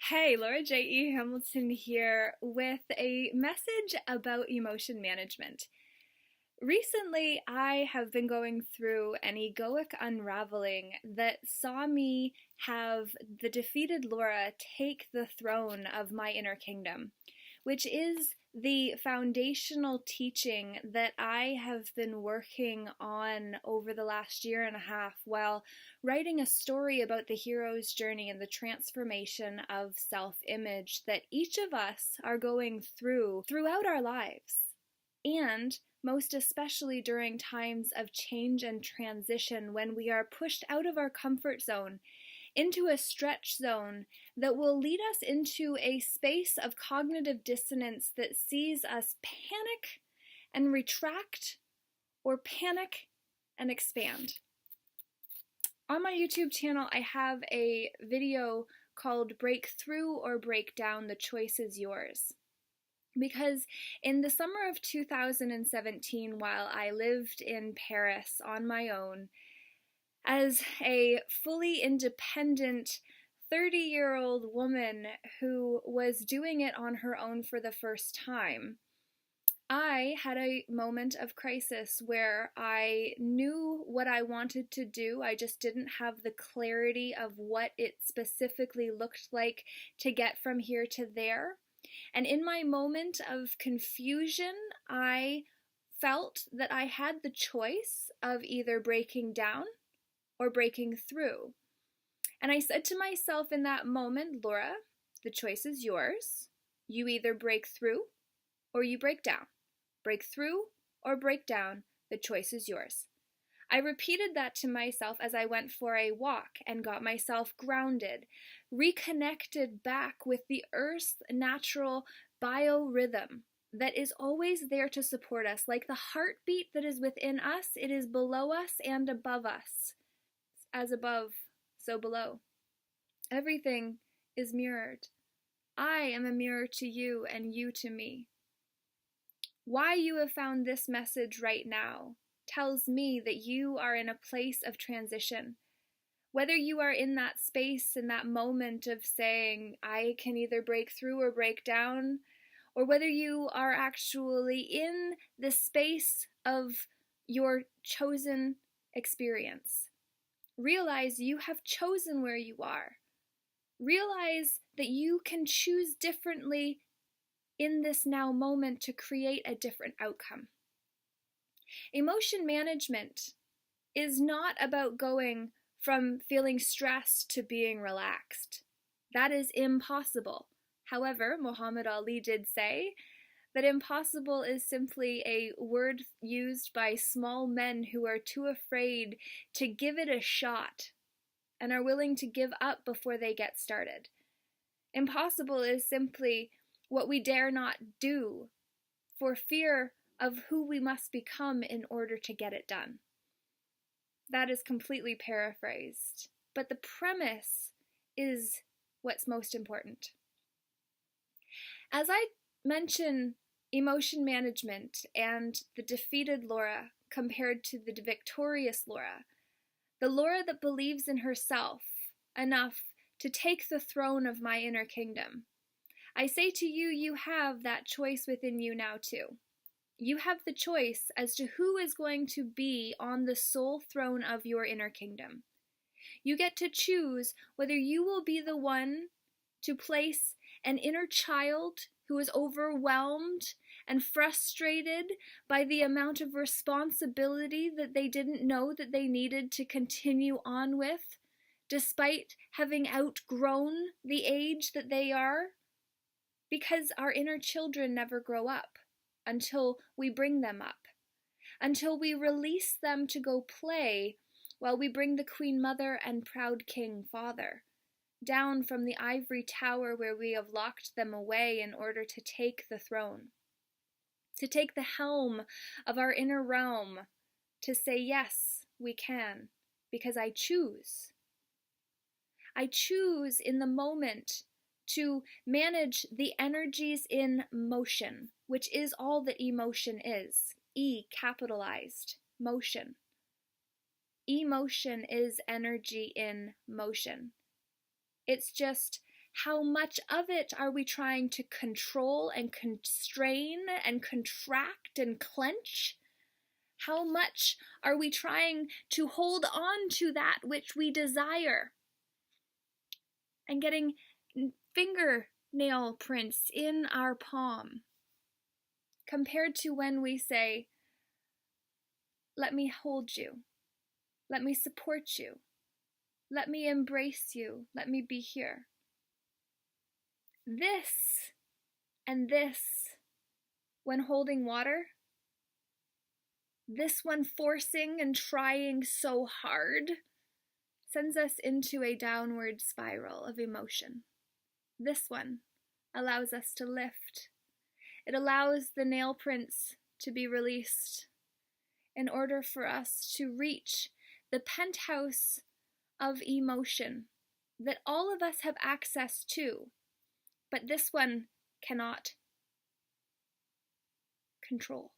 Hey, Laura J.E. Hamilton here with a message about emotion management. Recently, I have been going through an egoic unraveling that saw me have the defeated Laura take the throne of my inner kingdom, which is the foundational teaching that I have been working on over the last year and a half while writing a story about the hero's journey and the transformation of self-image that each of us are going throughout our lives. And most especially during times of change and transition when we are pushed out of our comfort zone into a stretch zone that will lead us into a space of cognitive dissonance that sees us panic and retract or panic and expand. On my YouTube channel, I have a video called Break Through or Break Down, The Choice is Yours. Because in the summer of 2017, while I lived in Paris on my own, as a fully independent 30-year-old woman who was doing it on her own for the first time, I had a moment of crisis where I knew what I wanted to do. I just didn't have the clarity of what it specifically looked like to get from here to there. And in my moment of confusion, I felt that I had the choice of either breaking down or breaking through. And I said to myself in that moment, Laura, the choice is yours. You either break through or you break down. Break through or break down, the choice is yours. I repeated that to myself as I went for a walk and got myself grounded, reconnected back with the Earth's natural biorhythm that is always there to support us. Like the heartbeat that is within us, it is below us and above us. As above, so below. Everything is mirrored. I am a mirror to you and you to me. Why you have found this message right now tells me that you are in a place of transition. Whether you are in that space, in that moment of saying, I can either break through or break down, or whether you are actually in the space of your chosen experience. Realize you have chosen where you are. Realize that you can choose differently in this now moment to create a different outcome. Emotion management is not about going from feeling stressed to being relaxed. That is impossible. However, Muhammad Ali did say that impossible is simply a word used by small men who are too afraid to give it a shot and are willing to give up before they get started. Impossible is simply what we dare not do for fear of who we must become in order to get it done. That is completely paraphrased, but the premise is what's most important. As I mention emotion management and the defeated Laura compared to the victorious Laura, the Laura that believes in herself enough to take the throne of my inner kingdom, I say to you, you have that choice within you now too. You have the choice as to who is going to be on the sole throne of your inner kingdom. You get to choose whether you will be the one to place an inner child who is overwhelmed and frustrated by the amount of responsibility that they didn't know that they needed to continue on with, despite having outgrown the age that they are. Because our inner children never grow up until we bring them up, until we release them to go play while we bring the Queen Mother and proud King Father down from the ivory tower where we have locked them away in order to take the throne, to take the helm of our inner realm, to say, yes, we can, because I choose. I choose in the moment to manage the energies in motion, which is all that emotion is. E capitalized, motion. Emotion is energy in motion. It's just How much of it are we trying to control and constrain and contract and clench? How much are we trying to hold on to that which we desire and getting fingernail prints in our palm, compared to when we say, let me hold you, let me support you, let me embrace you, let me be here. This and this, when holding water, this one forcing and trying so hard, sends us into a downward spiral of emotion. This one allows us to lift. It allows the nail prints to be released in order for us to reach the penthouse of emotion that all of us have access to, but this one cannot control.